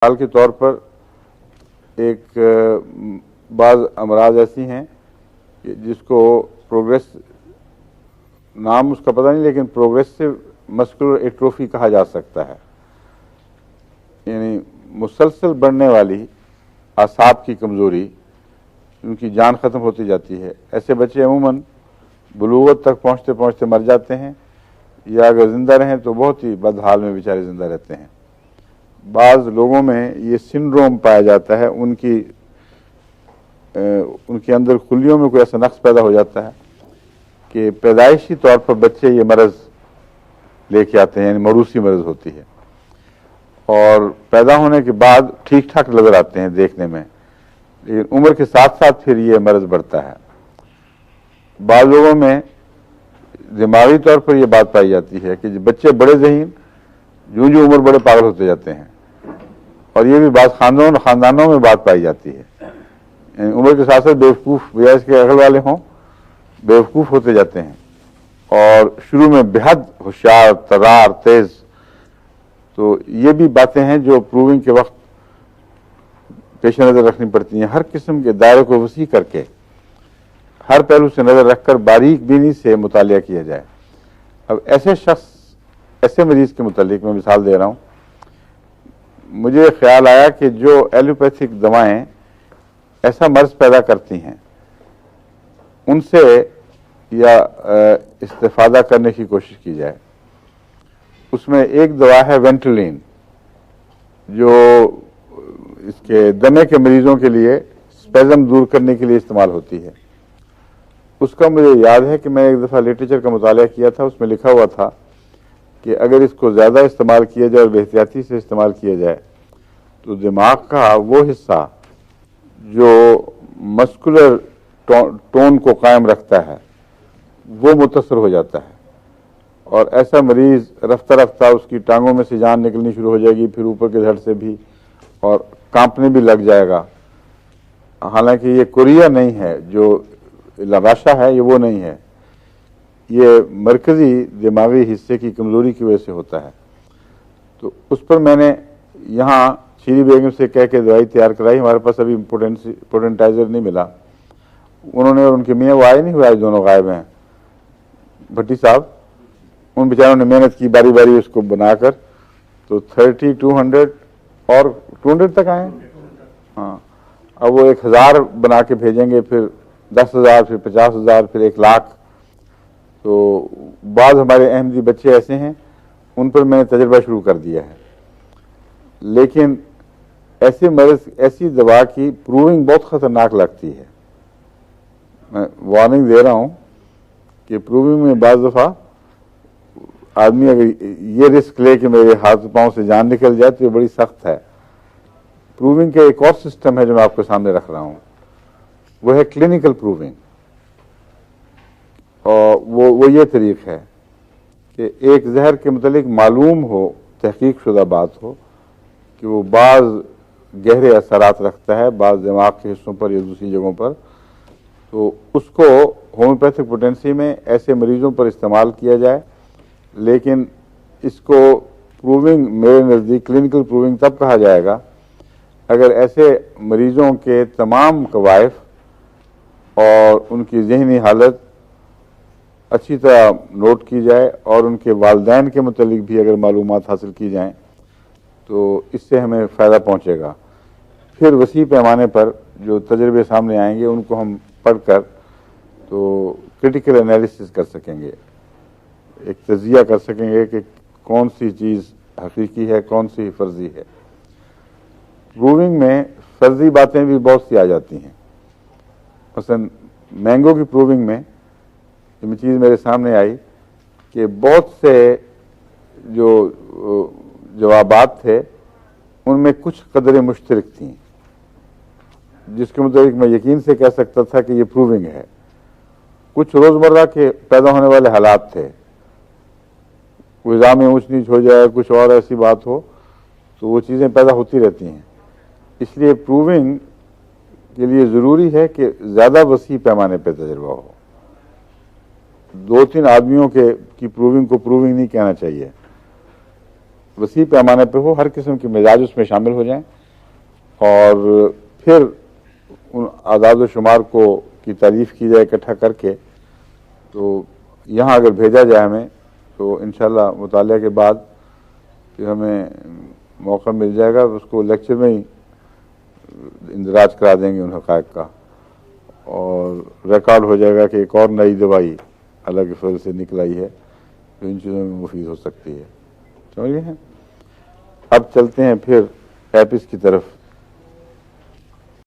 मिसाल के तौर पर बाज़ अमराज ऐसी हैं कि जिसको प्रोग्रेस नाम उसका पता नहीं, लेकिन प्रोग्रेसिव मस्कुलर एट्रोफी कहा जा सकता है, यानी मुसलसल बढ़ने वाली आसाब की कमज़ोरी, उनकी जान ख़त्म होती जाती है। ऐसे बच्चे अमूमन बुलूगत तक पहुँचते पहुँचते मर जाते हैं, या अगर ज़िंदा रहें तो बहुत ही बदहाल में बेचारे ज़िंदा रहते हैं। बाज़ लोगों में ये सिंड्रोम पाया जाता है, उनके अंदर खुलियों में कोई ऐसा नक्स पैदा हो जाता है कि पैदाइशी तौर पर बच्चे ये मरज़ लेके आते हैं, यानी मरूसी मरज़ होती है, और पैदा होने के बाद ठीक ठाक नज़र आते हैं देखने में, लेकिन उम्र के साथ साथ फिर ये मरज़ बढ़ता है। बाज़ लोगों में दिमागी तौर पर यह बात पाई जाती है कि बच्चे बड़े ज़हीन, यूं यूं उम्र बड़े पागल होते जाते हैं, और ये भी बात खानदानों में बात पाई जाती है। उम्र के साथ साथ बेवकूफ़, बजाय इसके अगल वाले हों, बेवकूफ़ होते जाते हैं, और शुरू में बेहद होशियार, तरार, तेज़। तो ये भी बातें हैं जो प्रूविंग के वक्त पेश नज़र रखनी पड़ती हैं। हर किस्म के दायरे को वसी करके, हर पहलू से नज़र रखकर बारीक बीनी से मुतालिया किया जाए। अब ऐसे शख्स, ऐसे मरीज़ के मुतालिक मैं मिसाल दे रहा हूँ। मुझे ख्याल आया कि जो एलोपैथिक दवाएं ऐसा मर्ज पैदा करती हैं, उनसे या इस्तेफादा करने की कोशिश की जाए। उसमें एक दवा है वेंटलिन, जो इसके दमे के मरीजों के लिए स्पेज़म दूर करने के लिए इस्तेमाल होती है। उसका मुझे याद है कि मैंने एक दफ़ा लिटरेचर का मुताला किया था, उसमें लिखा हुआ था कि अगर इसको ज़्यादा इस्तेमाल किया जाए और बेहतियाती से इस्तेमाल किया जाए तो दिमाग का वो हिस्सा जो मस्कुलर टोन को कायम रखता है वो मुतासर हो जाता है, और ऐसा मरीज़ रफ्ता रफ्ता उसकी टांगों में से जान निकलनी शुरू हो जाएगी, फिर ऊपर के धड़ से भी, और कांपने भी लग जाएगा। हालांकि ये कोरिया नहीं है, जो लबाशा है ये वो नहीं है, ये मरकज़ी दिमागी हिस्से की कमज़ोरी की वजह से होता है। तो उस पर मैंने यहाँ शीरी बेगम से कह के दवाई तैयार कराई। हमारे पास अभी पोटेंटाइजर नहीं मिला, उन्होंने और उनके मियाँ वो आए नहीं हुए, आज दोनों गायब हैं, भट्टी साहब। उन बेचारों ने मेहनत की बारी बारी उसको बनाकर, तो 30, 200 और 200 तक आए। हाँ, अब वो 1000 बना के भेजेंगे, फिर 10,000, फिर 50,000, फिर 1,00,000। तो बाद हमारे अहमदी बच्चे ऐसे हैं, उन पर मैंने तजर्बा शुरू कर दिया है। लेकिन ऐसे मर्ज, ऐसी दवा की प्रूविंग बहुत ख़तरनाक लगती है। मैं वार्निंग दे रहा हूँ कि प्रूविंग में बाज़ दफ़ा आदमी अगर ये रिस्क ले कि मेरे हाथ पाँव से जान निकल जाए तो ये बड़ी सख्त है। प्रूविंग का एक और सिस्टम है जो मैं आपके सामने रख रहा हूँ, वो है क्लिनिकल प्रूविंग। और वो ये तरीक़ है कि एक जहर के मुतालिक मालूम हो, तहकीक शुदा बात हो कि वो बाज़ गहरे असरात रखता है बाज़ दिमाग के हिस्सों पर या दूसरी जगहों पर, तो उसको होम्योपैथिक पोटेंसी में ऐसे मरीजों पर इस्तेमाल किया जाए। लेकिन इसको प्रूविंग, मेरे नज़दीक क्लिनिकल प्रूविंग तब कहा जाएगा अगर ऐसे मरीजों के तमाम कवायफ और उनकी ज़हनी हालत अच्छी तरह नोट की जाए, और उनके वालिदैन के मुतालिक भी अगर मालूमात हासिल की जाएँ तो इससे हमें फ़ायदा पहुँचेगा। फिर वसी पैमाने पर जो तजर्बे सामने आएंगे उनको हम पढ़कर तो क्रिटिकल एनालिसिस कर सकेंगे, एक तजिया कर सकेंगे कि कौन सी चीज़ हकीकी है, कौन सी फर्जी है। प्रूविंग में फर्जी बातें भी बहुत सी आ जाती हैं। मसलन मैंगो की प्रूविंग में ये चीज़ मेरे सामने आई कि बहुत से जो जवाबात थे उनमें कुछ कदरें मुश्तरक थीं, जिसके मुताबिक मैं यकीन से कह सकता था कि ये प्रूविंग है। कुछ रोज़मर्रा के पैदा होने वाले हालात थे, ग़िज़ा में ऊँच नीच हो जाए, कुछ और ऐसी बात हो, तो वो चीज़ें पैदा होती रहती हैं। इसलिए प्रूविंग के लिए ज़रूरी है कि ज़्यादा वसी पैमाने पर तजर्बा हो। 2-3 आदमियों की प्रूविंग को प्रूविंग नहीं कहना चाहिए। वसी पैमाने पे हो, हर किस्म के मिजाज उसमें शामिल हो जाएं और फिर उन आदाद शुमार को की तारीफ की जाए इकट्ठा करके। तो यहाँ अगर भेजा जाए हमें तो इंशाल्लाह मुतालिया के बाद फिर हमें मौका मिल जाएगा, उसको लेक्चर में ही इंदराज करा देंगे उन हक़ाइक़ का, और रिकॉर्ड हो जाएगा कि एक और नई दवाई अल्लाह के फजल से निकल आई है जो इन चीज़ों में मुफीद हो सकती है। समझ गए हैं? अब चलते हैं फिर हैपिस की तरफ।